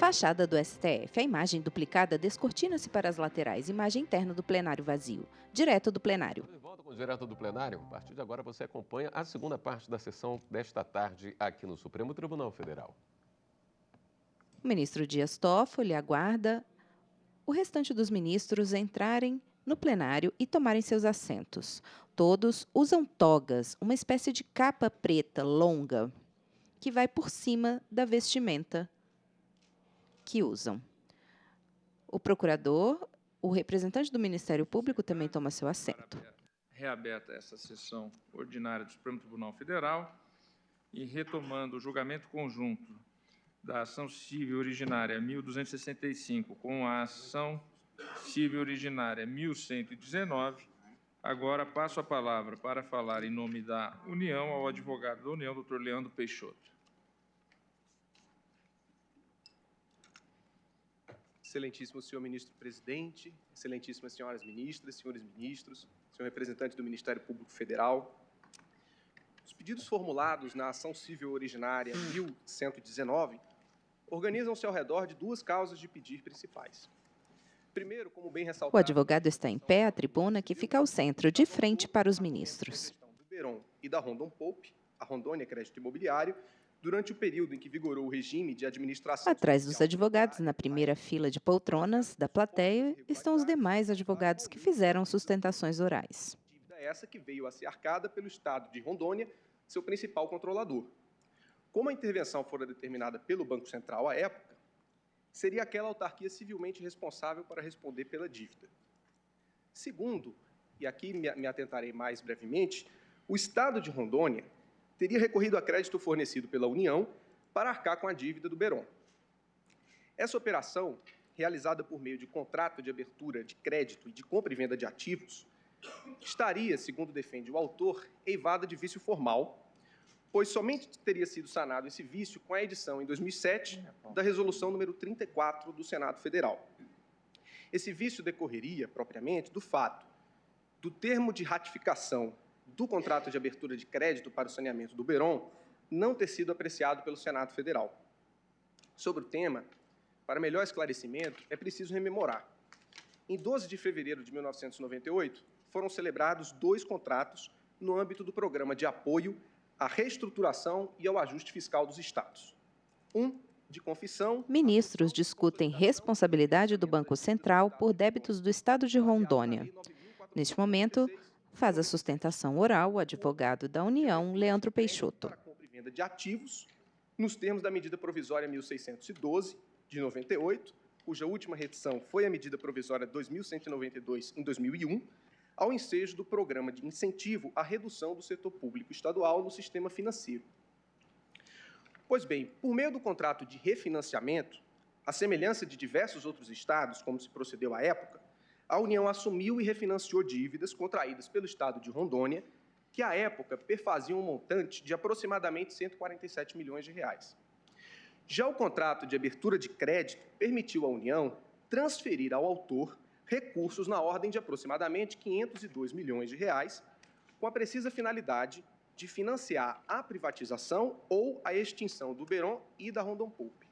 Fachada do STF. A imagem duplicada descortina-se para as laterais. Imagem interna do plenário vazio. Direto do plenário. De volta com o Direto do Plenário. A partir de agora você acompanha a segunda parte da sessão desta tarde aqui no Supremo Tribunal Federal. O ministro Dias Toffoli aguarda o restante dos ministros entrarem no plenário e tomarem seus assentos. Todos usam togas, uma espécie de capa preta longa que vai por cima da vestimenta que usam. O procurador, o representante do Ministério Público também toma seu assento. Reaberta essa sessão ordinária do Supremo Tribunal Federal e retomando o julgamento conjunto da ação civil originária 1265 com a ação civil originária 1119, agora passo a palavra para falar em nome da União ao advogado da União, doutor Leandro Peixoto. Excelentíssimo senhor ministro-presidente, excelentíssimas senhoras ministras, senhores ministros, senhor representante do Ministério Público Federal. Os pedidos formulados na ação civil originária 1119 organizam-se ao redor de duas causas de pedir principais. Primeiro, como bem ressaltado... O advogado está em pé à tribuna que fica ao centro, de frente para os ministros. ...do Beron e da Rondon Poupe, a Rondônia Crédito Imobiliário, durante o período em que vigorou o regime de administração... Atrás dos advogados, na primeira fila de poltronas da plateia, estão os demais advogados que fizeram sustentações orais. Dívida essa que veio a ser arcada pelo Estado de Rondônia, seu principal controlador. Como a intervenção fora determinada pelo Banco Central à época, seria aquela autarquia civilmente responsável para responder pela dívida. Segundo, e aqui me atentarei mais brevemente, o Estado de Rondônia teria recorrido a crédito fornecido pela União para arcar com a dívida do Beron. Essa operação, realizada por meio de contrato de abertura de crédito e de compra e venda de ativos, estaria, segundo defende o autor, eivada de vício formal, pois somente teria sido sanado esse vício com a edição, em 2007, da Resolução número 34 do Senado Federal. Esse vício decorreria, propriamente, do fato do termo de ratificação do contrato de abertura de crédito para o saneamento do Beron não ter sido apreciado pelo Senado Federal. Sobre o tema, para melhor esclarecimento, é preciso rememorar. Em 12 de fevereiro de 1998, foram celebrados 2 contratos no âmbito do Programa de Apoio à Reestruturação e ao Ajuste Fiscal dos Estados. Um de confissão... Ministros discutem responsabilidade do Banco Central por débitos do Estado de Rondônia. Neste momento, faz a sustentação oral o advogado da União, Leandro Peixoto. Para a compra e venda de ativos, nos termos da medida provisória 1612, de 98, cuja última redição foi a medida provisória 2192, em 2001, ao ensejo do Programa de Incentivo à Redução do Setor Público Estadual no Sistema Financeiro. Pois bem, por meio do contrato de refinanciamento, à semelhança de diversos outros estados, como se procedeu à época, a União assumiu e refinanciou dívidas contraídas pelo Estado de Rondônia, que, à época, perfaziam um montante de aproximadamente 147 milhões de reais. Já o contrato de abertura de crédito permitiu à União transferir ao autor recursos na ordem de aproximadamente 502 milhões de reais, com a precisa finalidade de financiar a privatização ou a extinção do Beron e da Rondon Poupe.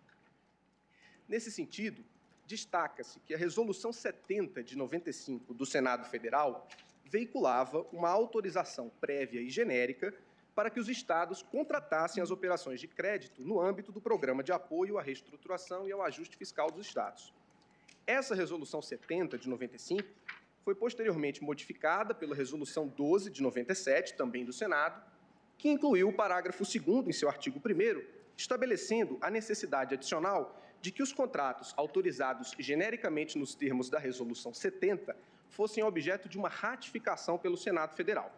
Nesse sentido, destaca-se que a Resolução 70 de 95 do Senado Federal veiculava uma autorização prévia e genérica para que os estados contratassem as operações de crédito no âmbito do Programa de Apoio à Reestruturação e ao Ajuste Fiscal dos Estados. Essa Resolução 70 de 95 foi posteriormente modificada pela Resolução 12 de 97, também do Senado, que incluiu o parágrafo 2º em seu artigo 1º, estabelecendo a necessidade adicional de que os contratos autorizados genericamente nos termos da Resolução 70 fossem objeto de uma ratificação pelo Senado Federal.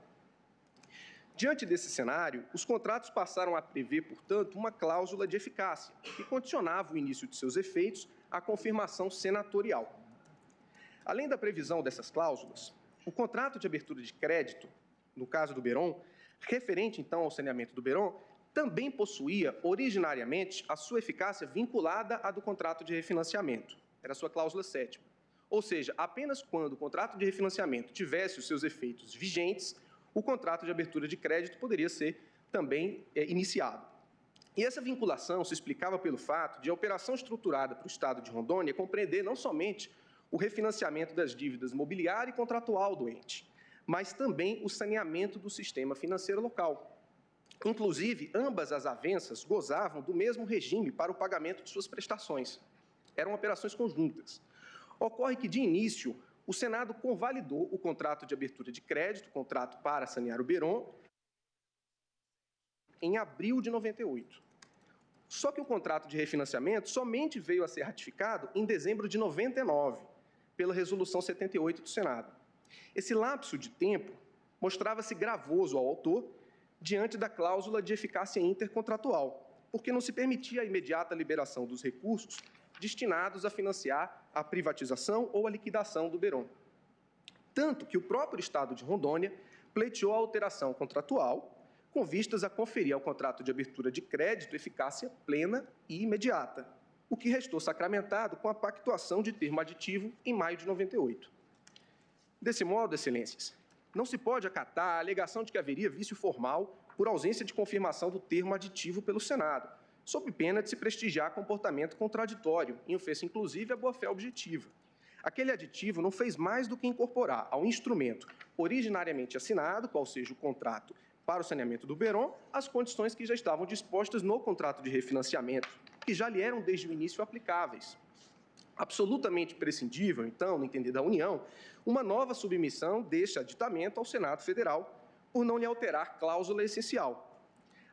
Diante desse cenário, os contratos passaram a prever, portanto, uma cláusula de eficácia, que condicionava o início de seus efeitos à confirmação senatorial. Além da previsão dessas cláusulas, o contrato de abertura de crédito, no caso do Beron, referente, então, ao saneamento do Beron, também possuía, originariamente, a sua eficácia vinculada à do contrato de refinanciamento. Era a sua cláusula 7ª. Ou seja, apenas quando o contrato de refinanciamento tivesse os seus efeitos vigentes, o contrato de abertura de crédito poderia ser também iniciado. E essa vinculação se explicava pelo fato de a operação estruturada para o Estado de Rondônia compreender não somente o refinanciamento das dívidas mobiliária e contratual do ente, mas também o saneamento do sistema financeiro local. Inclusive, ambas as avanças gozavam do mesmo regime para o pagamento de suas prestações. Eram operações conjuntas. Ocorre que, de início, o Senado convalidou o contrato de abertura de crédito, contrato para sanear o Beron, em abril de 98. Só que o contrato de refinanciamento somente veio a ser ratificado em dezembro de 99, pela Resolução 78 do Senado. Esse lapso de tempo mostrava-se gravoso ao autor diante da cláusula de eficácia intercontratual, porque não se permitia a imediata liberação dos recursos destinados a financiar a privatização ou a liquidação do Beron. Tanto que o próprio Estado de Rondônia pleiteou a alteração contratual com vistas a conferir ao contrato de abertura de crédito eficácia plena e imediata, o que restou sacramentado com a pactuação de termo aditivo em maio de 98. Desse modo, excelências, não se pode acatar a alegação de que haveria vício formal por ausência de confirmação do termo aditivo pelo Senado, sob pena de se prestigiar comportamento contraditório, em ofensa inclusive à boa-fé objetiva. Aquele aditivo não fez mais do que incorporar ao instrumento originariamente assinado, qual seja o contrato para o saneamento do Beron, as condições que já estavam dispostas no contrato de refinanciamento, que já lhe eram desde o início aplicáveis. Absolutamente prescindível, então, no entender da União, uma nova submissão deste aditamento ao Senado Federal, por não lhe alterar cláusula essencial.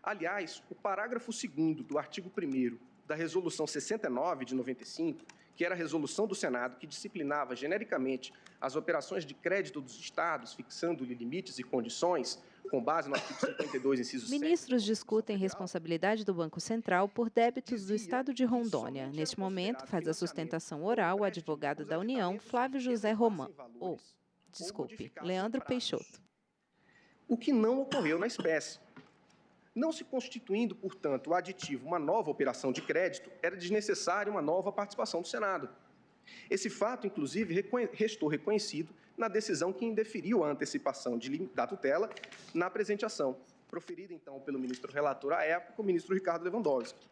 Aliás, o parágrafo 2º do artigo 1º da Resolução 69 de 95, que era a resolução do Senado que disciplinava genericamente as operações de crédito dos Estados, fixando-lhe limites e condições, com base no artigo 52, inciso 7... Ministros discutem responsabilidade do Banco Central por débitos do Estado de Rondônia. Neste momento, faz a sustentação oral o advogado da União, Flávio José Romão. Leandro Peixoto. O que não ocorreu na espécie. Não se constituindo, portanto, o aditivo uma nova operação de crédito, era desnecessária uma nova participação do Senado. Esse fato, inclusive, restou reconhecido na decisão que indeferiu a antecipação da tutela na presente ação, proferida, então, pelo ministro relator à época, o ministro Ricardo Lewandowski.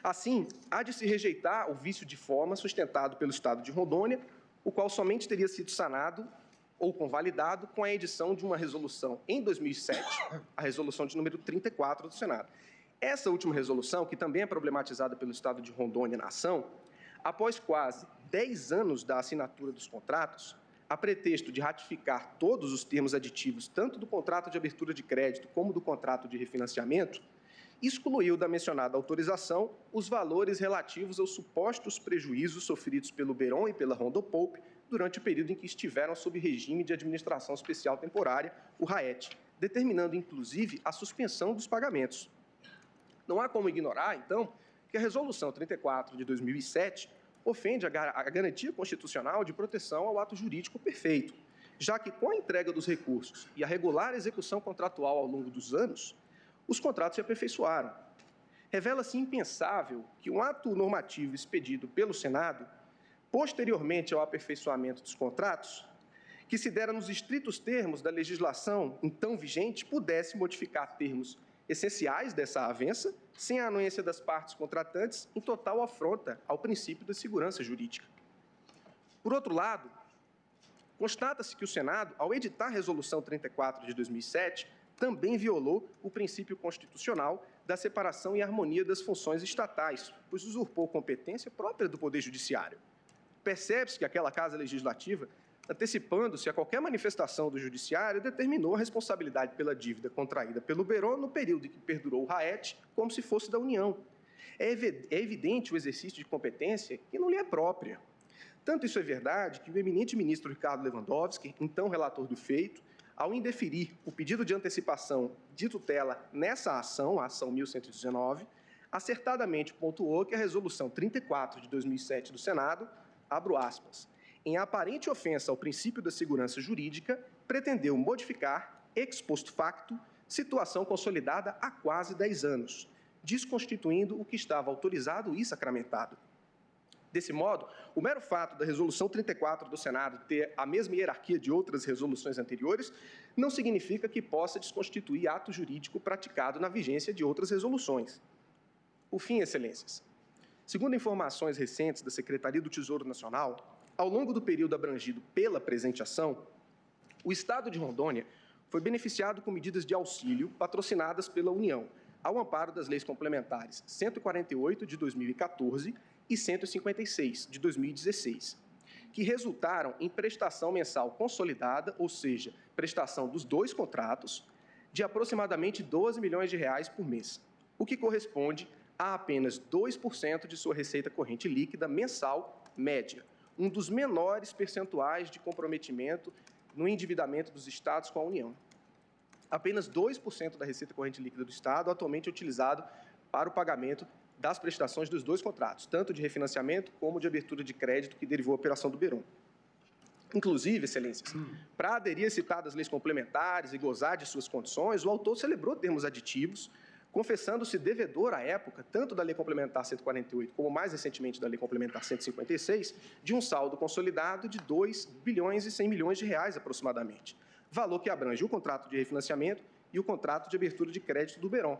Assim, há de se rejeitar o vício de forma sustentado pelo Estado de Rondônia, o qual somente teria sido sanado ou convalidado com a edição de uma resolução em 2007, a resolução de número 34 do Senado. Essa última resolução, que também é problematizada pelo Estado de Rondônia na ação, após quase 10 anos da assinatura dos contratos, a pretexto de ratificar todos os termos aditivos, tanto do contrato de abertura de crédito como do contrato de refinanciamento, excluiu da mencionada autorização os valores relativos aos supostos prejuízos sofridos pelo Beron e pela Rondopoup durante o período em que estiveram sob regime de administração especial temporária, o RAET, determinando, inclusive, a suspensão dos pagamentos. Não há como ignorar, então, que a Resolução 34 de 2007 ofende a garantia constitucional de proteção ao ato jurídico perfeito, já que, com a entrega dos recursos e a regular execução contratual ao longo dos anos, os contratos se aperfeiçoaram. Revela-se impensável que um ato normativo expedido pelo Senado, posteriormente ao aperfeiçoamento dos contratos, que se dera nos estritos termos da legislação então vigente, pudesse modificar termos essenciais dessa avença, sem a anuência das partes contratantes, em total afronta ao princípio da segurança jurídica. Por outro lado, constata-se que o Senado, ao editar a Resolução 34 de 2007, também violou o princípio constitucional da separação e harmonia das funções estatais, pois usurpou competência própria do Poder Judiciário. Percebe-se que aquela Casa Legislativa, antecipando-se a qualquer manifestação do Judiciário, determinou a responsabilidade pela dívida contraída pelo Beron no período em que perdurou o RAET, como se fosse da União. É evidente o exercício de competência que não lhe é própria. Tanto isso é verdade que o eminente ministro Ricardo Lewandowski, então relator do feito, ao indeferir o pedido de antecipação de tutela nessa ação, a ação 1119, acertadamente pontuou que a Resolução 34 de 2007 do Senado, abro aspas, em aparente ofensa ao princípio da segurança jurídica, pretendeu modificar, ex post facto, situação consolidada há quase 10 anos, desconstituindo o que estava autorizado e sacramentado. Desse modo, o mero fato da Resolução 34 do Senado ter a mesma hierarquia de outras resoluções anteriores não significa que possa desconstituir ato jurídico praticado na vigência de outras resoluções. Por fim, Excelências, segundo informações recentes da Secretaria do Tesouro Nacional, ao longo do período abrangido pela presente ação, o Estado de Rondônia foi beneficiado com medidas de auxílio patrocinadas pela União, ao amparo das leis complementares 148 de 2014 e 156 de 2016, que resultaram em prestação mensal consolidada, ou seja, prestação dos dois contratos, de aproximadamente R$ 12 milhões por mês, o que corresponde a apenas 2% de sua receita corrente líquida mensal média, um dos menores percentuais de comprometimento no endividamento dos estados com a União. Apenas 2% da receita corrente líquida do Estado atualmente é utilizado para o pagamento das prestações dos dois contratos, tanto de refinanciamento como de abertura de crédito que derivou a operação do Beron. Inclusive, Excelências, para aderir às citadas leis complementares e gozar de suas condições, o autor celebrou termos aditivos, confessando-se devedor à época, tanto da Lei Complementar 148, como mais recentemente da Lei Complementar 156, de um saldo consolidado de R$ 2 bilhões e 100 milhões aproximadamente, valor que abrange o contrato de refinanciamento e o contrato de abertura de crédito do Beron.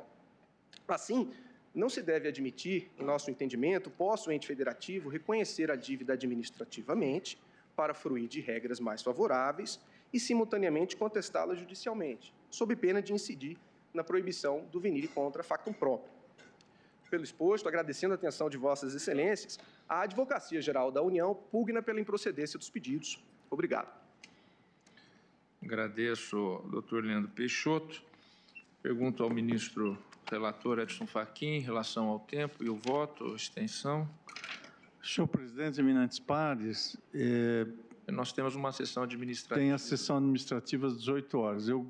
Assim, não se deve admitir, em nosso entendimento, possa o ente federativo reconhecer a dívida administrativamente para fruir de regras mais favoráveis e, simultaneamente, contestá-la judicialmente, sob pena de incidir na proibição do venire contra factum próprio. Pelo exposto, agradecendo a atenção de Vossas Excelências, a Advocacia Geral da União pugna pela improcedência dos pedidos. Obrigado. Agradeço, doutor Leandro Peixoto. Pergunto ao ministro relator Edson Fachin em relação ao tempo e o voto, extensão. Senhor presidente, eminentes pares, Nós temos uma sessão administrativa. tem a sessão administrativa às 18 horas. Eu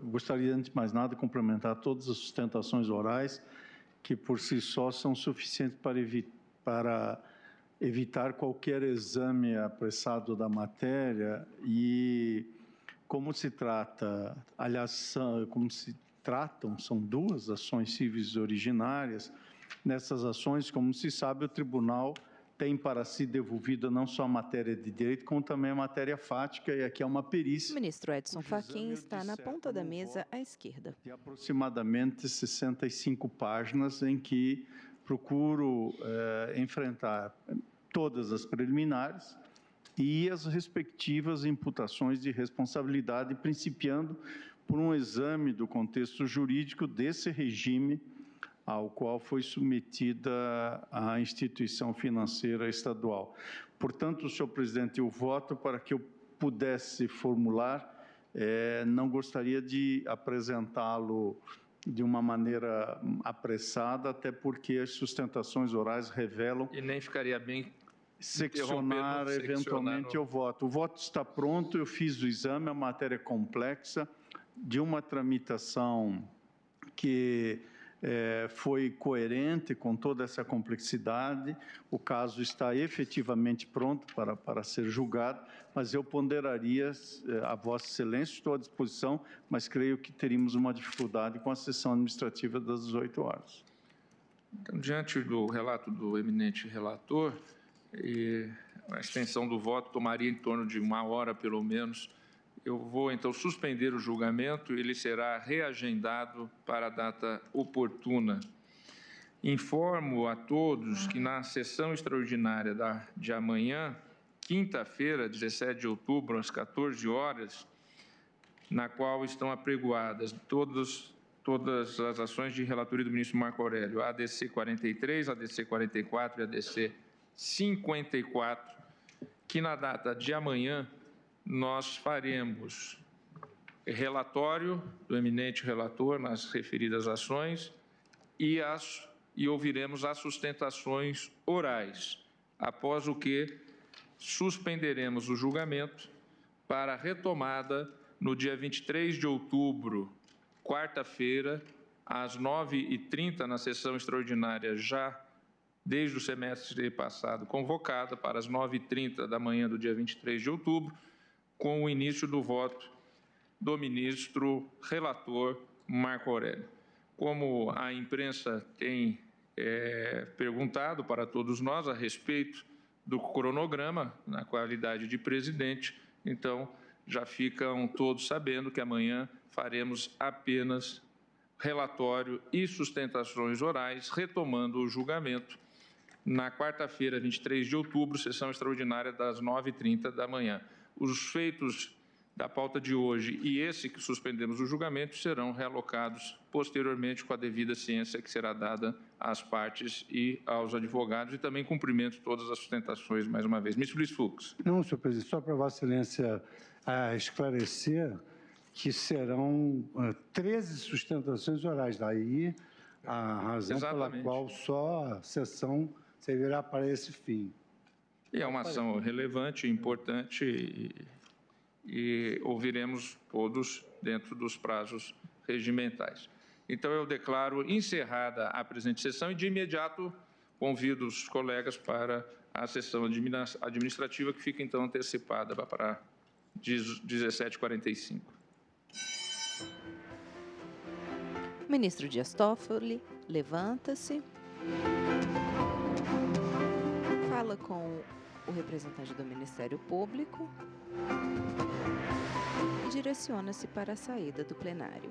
gostaria, antes de mais nada, de cumprimentar todas as sustentações orais, que por si só são suficientes para evitar qualquer exame apressado da matéria e, como se trata, aliás, como se tratam, são duas ações civis originárias. Nessas ações, como se sabe, o tribunal tem para si devolvida não só a matéria de direito, como também a matéria fática, e aqui é uma perícia. O ministro Edson Fachin está na ponta da mesa à esquerda. De aproximadamente 65 páginas, em que procuro enfrentar todas as preliminares e as respectivas imputações de responsabilidade, principiando por um exame do contexto jurídico desse regime ao qual foi submetida a instituição financeira estadual. Portanto, senhor presidente, eu voto para que eu pudesse formular, não gostaria de apresentá-lo de uma maneira apressada, até porque as sustentações orais revelam... E nem ficaria bem seccionar eventualmente o voto. O voto está pronto, eu fiz o exame, a matéria é complexa, de uma tramitação que foi coerente com toda essa complexidade. O caso está efetivamente pronto para ser julgado, mas eu ponderaria a Vossa Excelência, estou à disposição, mas creio que teríamos uma dificuldade com a sessão administrativa das 18 horas. Então, diante do relato do eminente relator, a extensão do voto tomaria em torno de 1 hora, pelo menos. Eu vou, então, suspender o julgamento e ele será reagendado para a data oportuna. Informo a todos que na sessão extraordinária de amanhã, quinta-feira, 17 de outubro, às 14 horas, na qual estão apregoadas todas as ações de relatoria do ministro Marco Aurélio, a ADC 43, a ADC 44 e a ADC 54, que na data de amanhã nós faremos relatório do eminente relator nas referidas ações e ouviremos as sustentações orais, após o que suspenderemos o julgamento para retomada no dia 23 de outubro, quarta-feira, às 9h30, na sessão extraordinária já desde o semestre passado convocada para as 9h30 da manhã do dia 23 de outubro, com o início do voto do ministro relator Marco Aurélio. Como a imprensa tem perguntado para todos nós a respeito do cronograma, na qualidade de presidente. Então, já ficam todos sabendo que amanhã faremos apenas relatório e sustentações orais, retomando o julgamento na quarta-feira, 23 de outubro, sessão extraordinária das 9h30 da manhã. Os feitos da pauta de hoje e esse que suspendemos o julgamento serão realocados posteriormente com a devida ciência que será dada às partes e aos advogados, e também cumprimento todas as sustentações mais uma vez. Ministro Luiz Fux. Não, senhor presidente, só para Vossa Excelência esclarecer que serão 13 sustentações orais. Daí a razão pela qual só a sessão servirá para esse fim. E é uma ação relevante, importante, e ouviremos todos dentro dos prazos regimentais. Então, eu declaro encerrada a presente sessão e, de imediato, convido os colegas para a sessão administrativa, que fica, então, antecipada para 17h45. Ministro Dias Toffoli levanta-se, fala com o representante do Ministério Público e direciona-se para a saída do plenário.